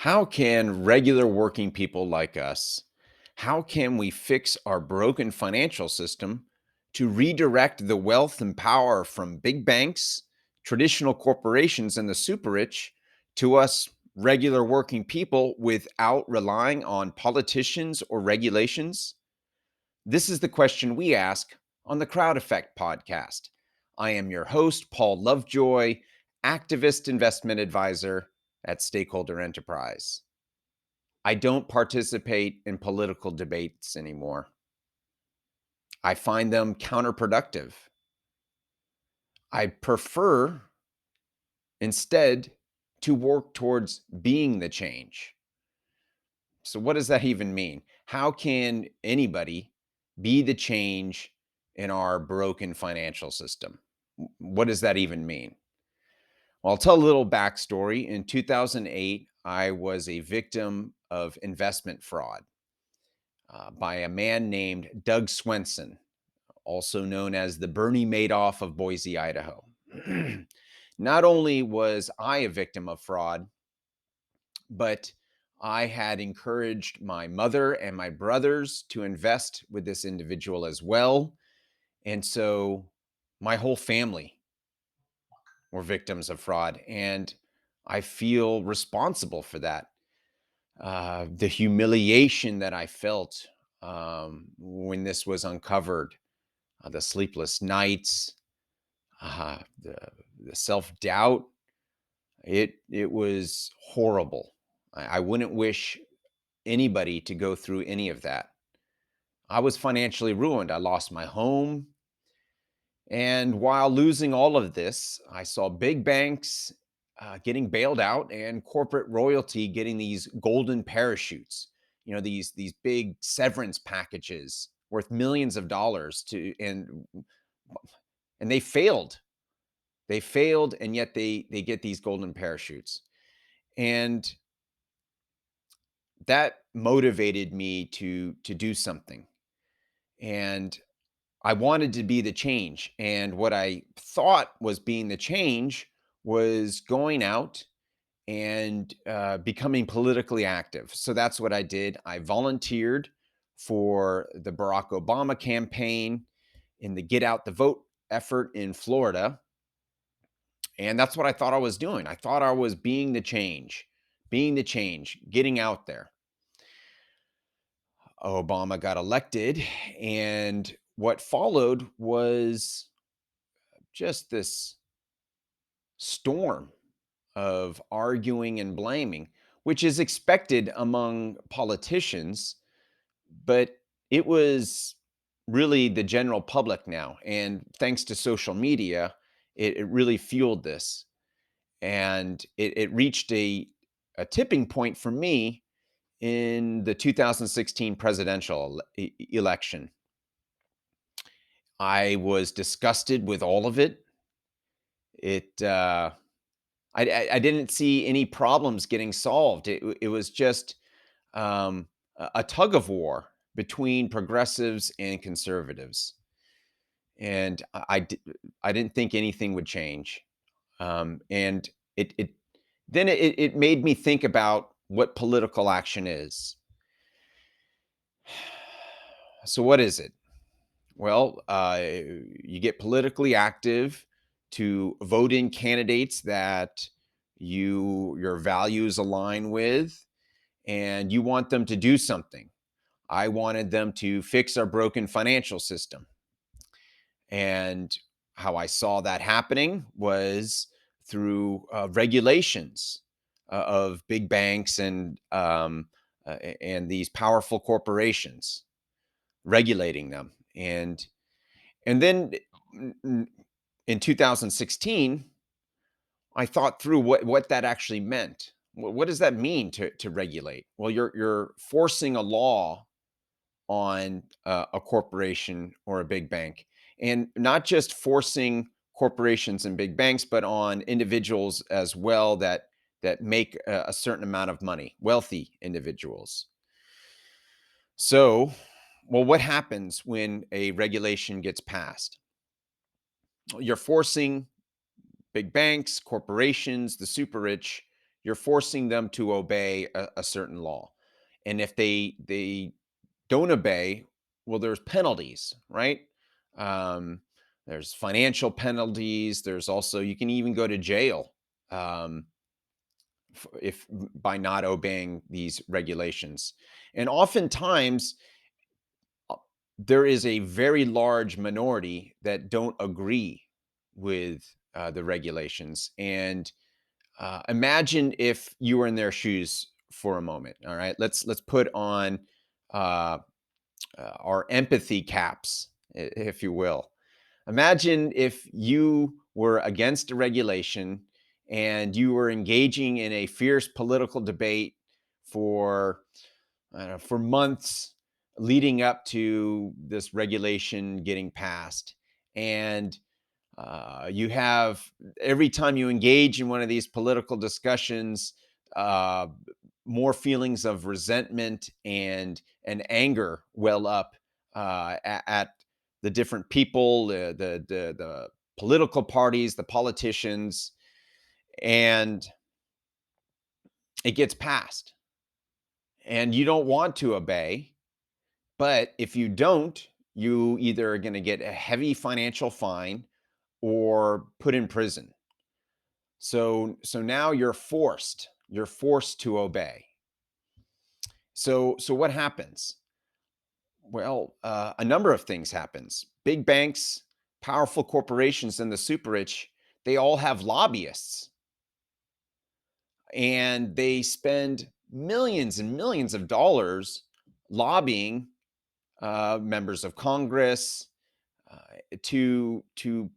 How can regular working people like us, how can we fix our broken financial system to redirect the wealth and power from big banks, traditional corporations, and the super rich to us regular working people without relying on politicians or regulations? This is the question we ask on the Crowd Effect podcast. I am your host, Paul Lovejoy, activist investment advisor at Stakeholder Enterprise. I don't participate in political debates anymore. I find them counterproductive. I prefer instead to work towards being the change. So, what does that even mean? How can anybody be the change in our broken financial system? What does that even mean? Well, I'll tell a little backstory. In 2008, I was a victim of investment fraud by a man named Doug Swenson, also known as the Bernie Madoff of Boise, Idaho. Not only was I a victim of fraud, but I had encouraged my mother and my brothers to invest with this individual as well. And so my whole family were victims of fraud. And I feel responsible for that. The humiliation that I felt when this was uncovered, the sleepless nights, the self doubt. It was horrible. I wouldn't wish anybody to go through any of that. I was financially ruined. I lost my home. And while losing all of this, I saw big banks getting bailed out and corporate royalty getting these golden parachutes. You know, these big severance packages worth millions of dollars to and they failed. They failed, and yet they get these golden parachutes. And that motivated me to do something. And I wanted to be the change. And what I thought was being the change was going out and becoming politically active. So that's what I did. I volunteered for the Barack Obama campaign in the Get Out the Vote effort in Florida. And that's what I thought I was doing. I thought I was being the change, getting out there. Obama got elected, and what followed was just this storm of arguing and blaming, which is expected among politicians, but it was really the general public now. And thanks to social media, it really fueled this. And it reached a tipping point for me in the 2016 presidential election. I was disgusted with all of it. It I didn't see any problems getting solved. It was just a tug of war between progressives and conservatives, and I didn't think anything would change. And it then it made me think about what political action is. So what is it? Well, you get politically active to vote in candidates that your values align with, and you want them to do something. I wanted them to fix our broken financial system. And how I saw that happening was through regulations of big banks and these powerful corporations, regulating them. And then in 2016, I thought through what that actually meant. What does that mean to regulate? Well, you're forcing a law on a corporation or a big bank, and not just forcing corporations and big banks, but on individuals as well that make a certain amount of money, wealthy individuals. So, well, what happens when a regulation gets passed? You're forcing big banks, corporations, the super rich. You're forcing them to obey a certain law. And if they don't obey, well, there's penalties, right? Um, there's financial penalties. There's also you can even go to jail um, if by not obeying these regulations. And oftentimes uh, there is a very large minority that don't agree with the regulations. And imagine if you were in their shoes for a moment. All right, let's put on uh, our empathy caps, if you will. Imagine if you were against a regulation and you were engaging in a fierce political debate for for months leading up to this regulation getting passed, and you have every time you engage in one of these political discussions, uh, more feelings of resentment and anger well up at the different people, the political parties, the politicians, and it gets passed. And you don't want to obey, but if you don't, you either are going to get a heavy financial fine or put in prison. So now you're forced to obey. So what happens? Well, a number of things happens. Big banks, powerful corporations, and the super rich, they all have lobbyists, and they spend millions and millions of dollars lobbying members of Congress uh, to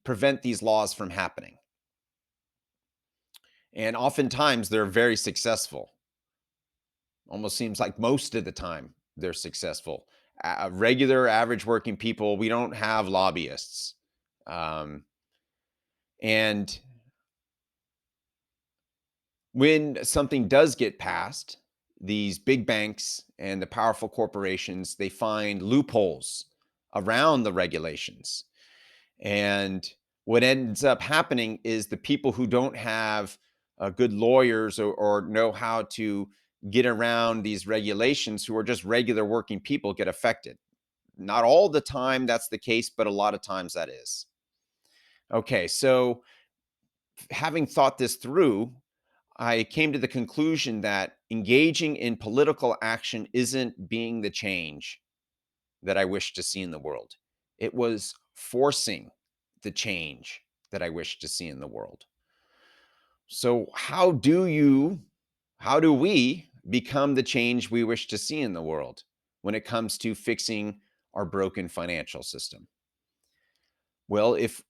prevent these laws from happening. And oftentimes they're very successful. Almost seems like most of the time they're successful. Regular, average working people, we don't have lobbyists. Um, and when something does get passed, these big banks and the powerful corporations, they find loopholes around the regulations. And what ends up happening is the people who don't have good lawyers or know how to get around these regulations, who are just regular working people, get affected. Not all the time that's the case, but a lot of times that is. Okay, so having thought this through, I came to the conclusion that engaging in political action isn't being the change that I wish to see in the world. It was forcing the change that I wish to see in the world. So, how do we become the change we wish to see in the world when it comes to fixing our broken financial system? Well, if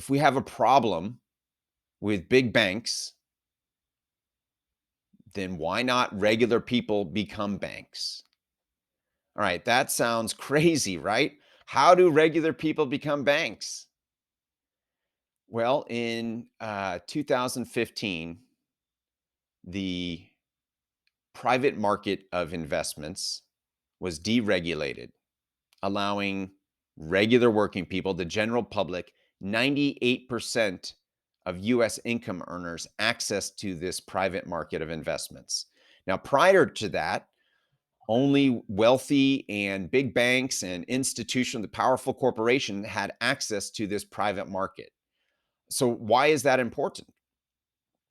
we have a problem with big banks, then why not regular people become banks? All right, that sounds crazy, right? How do regular people become banks? Well, in 2015, the private market of investments was deregulated, allowing regular working people, the general public, 98% of US income earners access to this private market of investments. Now, prior to that, only wealthy and big banks and institutional, the powerful corporation had access to this private market. So, why is that important?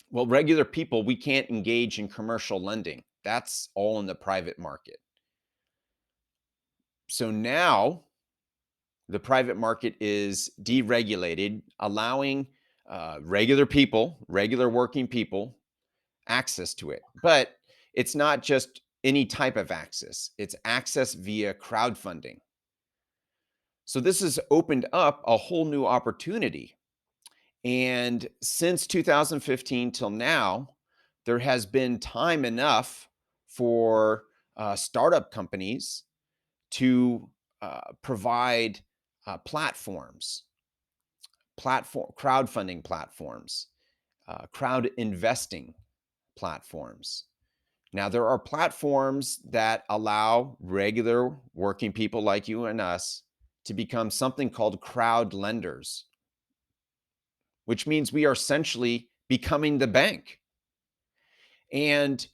Well, regular people, we can't engage in commercial lending. That's all in the private market. So now the private market is deregulated, allowing regular people, regular working people, access to it. But it's not just any type of access, it's access via crowdfunding. So this has opened up a whole new opportunity. And since 2015 till now, there has been time enough for startup companies to provide platforms, crowdfunding platforms, crowd investing platforms. Now, there are platforms that allow regular working people like you and us to become something called crowd lenders, which means we are essentially becoming the bank. And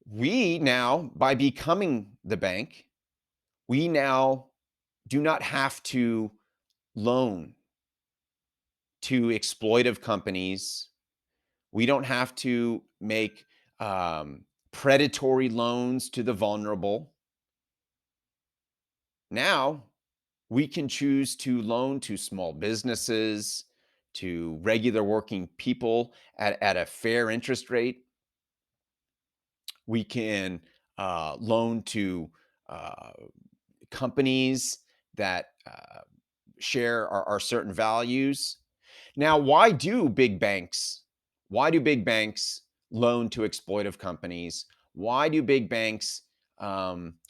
we now, by becoming the bank, we now do not have to loan to exploitive companies. We don't have to make predatory loans to the vulnerable. Now we can choose to loan to small businesses, to regular working people at a fair interest rate. We can loan to uh, companies that share our certain values. Now, why do big banks loan to exploitive companies? Why do big banks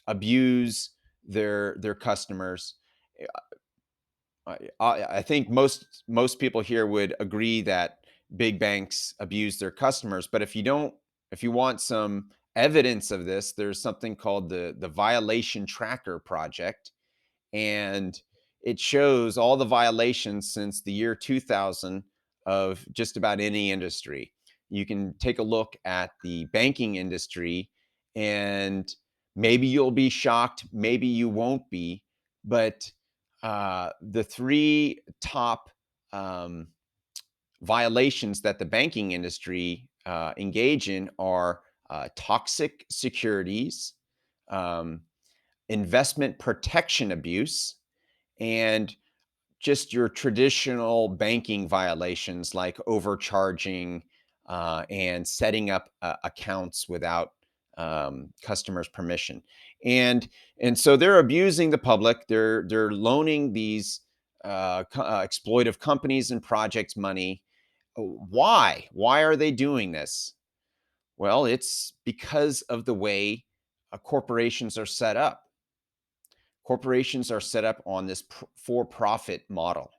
abuse their customers? I think most people here would agree that big banks abuse their customers. But if you want some evidence of this, there's something called the Violation Tracker Project, and it shows all the violations since the year 2000 of just about any industry. You can take a look at the banking industry, and maybe you'll be shocked, maybe you won't be, but the three top um, violations that the banking industry engage in are toxic securities, um, investment protection abuse, and just your traditional banking violations like overcharging and setting up accounts without customers' permission. And so they're abusing the public. They're loaning these exploitive companies and projects money. Why? Why are they doing this? Well, it's because of the way corporations are set up. Corporations are set up on this for profit model.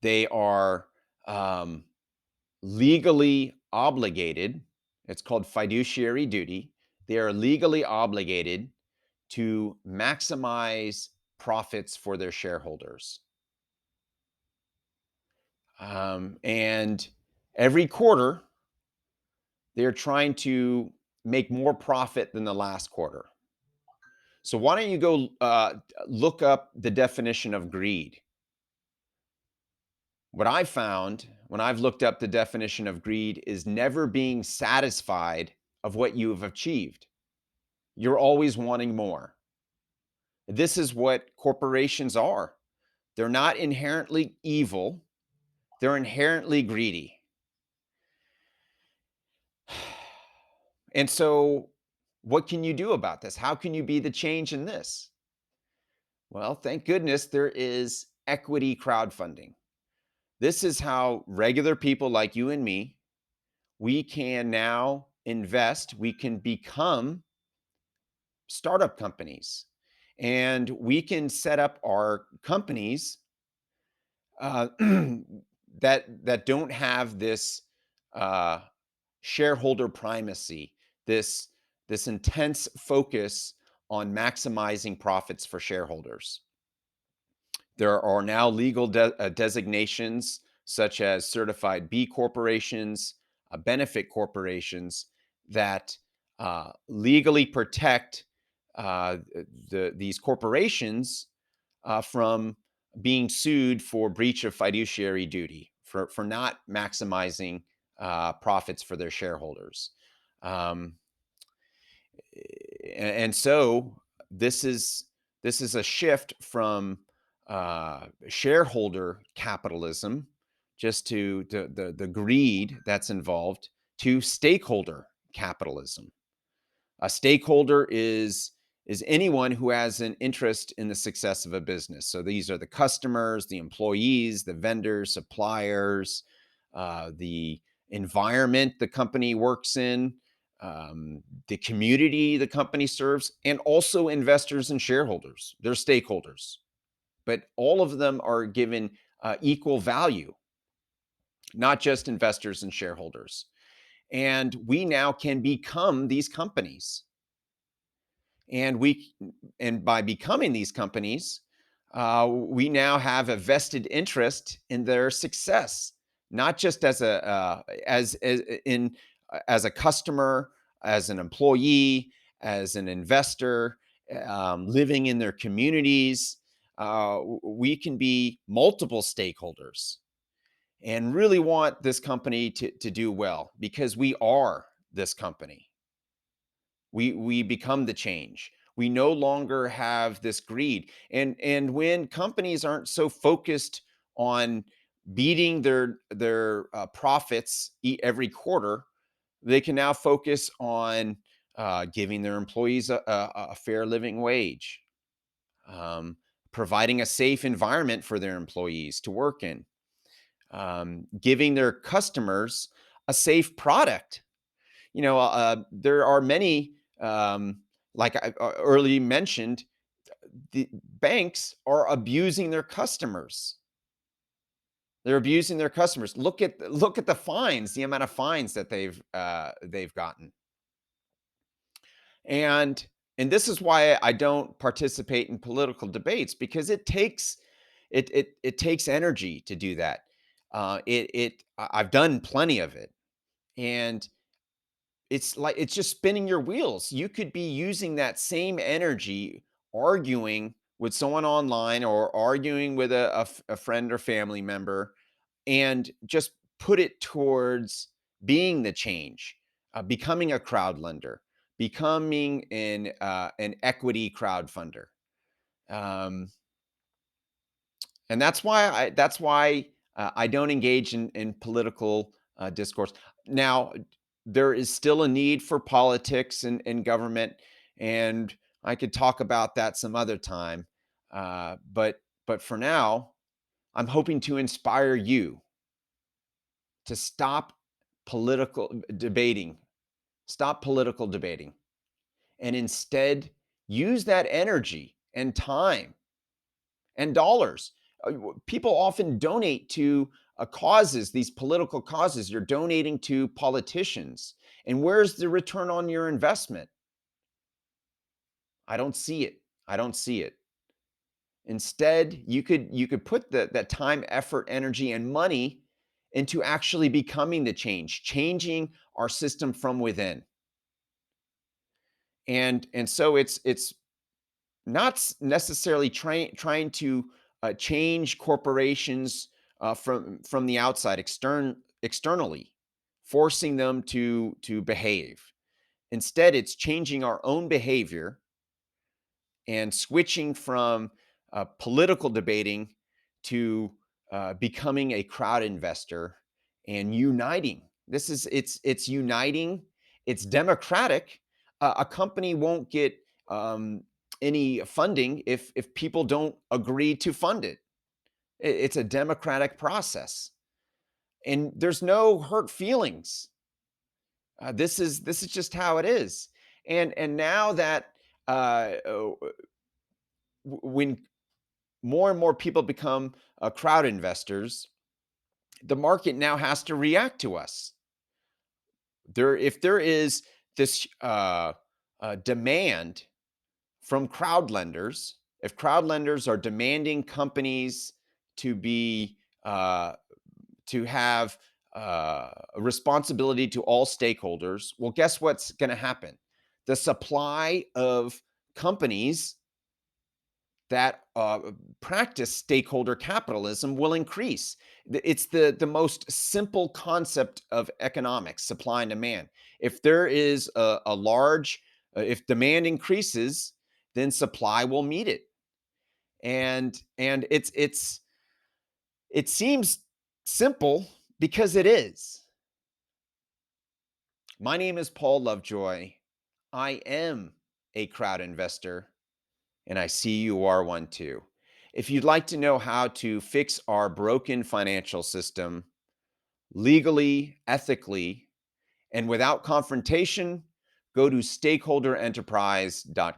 They are um, legally obligated. It's called fiduciary duty. They are legally obligated to maximize profits for their shareholders. And every quarter, they're trying to make more profit than the last quarter. So, why don't you go look up the definition of greed? What I found when I've looked up the definition of greed is never being satisfied of what you have achieved. You're always wanting more. This is what corporations are. They're not inherently evil, they're inherently greedy. And so, what can you do about this? How can you be the change in this? Well, thank goodness there is equity crowdfunding. This is how regular people like you and me, we can now invest, we can become startup companies, and we can set up our companies uh, that don't have this uh, shareholder primacy, this intense focus on maximizing profits for shareholders. There are now legal designations such as certified B corporations, benefit corporations that legally protect these corporations from being sued for breach of fiduciary duty, for not maximizing profits for their shareholders. Um, and so this is a shift from shareholder capitalism, just to the greed that's involved, to stakeholder capitalism. A stakeholder is anyone who has an interest in the success of a business. So these are the customers, the employees, the vendors, suppliers, the environment the company works in, the community the company serves, and also investors and shareholders. They're stakeholders, but all of them are given equal value, not just investors and shareholders. And we now can become these companies. And by becoming these companies, we now have a vested interest in their success, not just as a as in as a customer, as an employee, as an investor, living in their communities. We can be multiple stakeholders and really want this company to do well because we are this company. We become the change. We no longer have this greed. And when companies aren't so focused on beating their profits every quarter, they can now focus on giving their employees a fair living wage, um, providing a safe environment for their employees to work in, giving their customers a safe product. There are many, like I early mentioned, the banks are abusing their customers. They're abusing their customers. Look at the fines, the amount of fines that they've gotten. And this is why I don't participate in political debates, because it takes energy to do that. I've done plenty of it, and it's just spinning your wheels. You could be using that same energy arguing with someone online or arguing with a friend or family member, and just put it towards being the change, becoming a crowd lender, becoming an equity crowdfunder. Um, and that's why I don't engage in political discourse. Now, there is still a need for politics and government, and I could talk about that some other time. But for now, I'm hoping to inspire you to debating, stop political debating, and instead use that energy and time and dollars. People often donate to causes, these political causes. You're donating to politicians. And where's the return on your investment? I don't see it. I don't see it. Instead, you could put that time, effort, energy, and money into actually becoming the change, changing our system from within. And so it's not necessarily trying to change corporations from the outside, externally, forcing them to behave. Instead, it's changing our own behavior and switching from political debating to becoming a crowd investor and uniting. It's uniting. It's democratic. A company won't get um, any funding if people don't agree to fund it. It's a democratic process, and there's no hurt feelings. This is just how it is. And now that when more and more people become crowd investors, the market now has to react to us. If there is this demand from crowd lenders, if crowd lenders are demanding companies to be to have a responsibility to all stakeholders, well, guess what's going to happen? The supply of companies that practice stakeholder capitalism will increase. It's the most simple concept of economics, supply and demand. If there is a large, if demand increases, then supply will meet it. And it seems simple because it is. My name is Paul Lovejoy. I am a crowd investor, and I see you are one too. If you'd like to know how to fix our broken financial system legally, ethically, and without confrontation, go to stakeholderenterprise.com.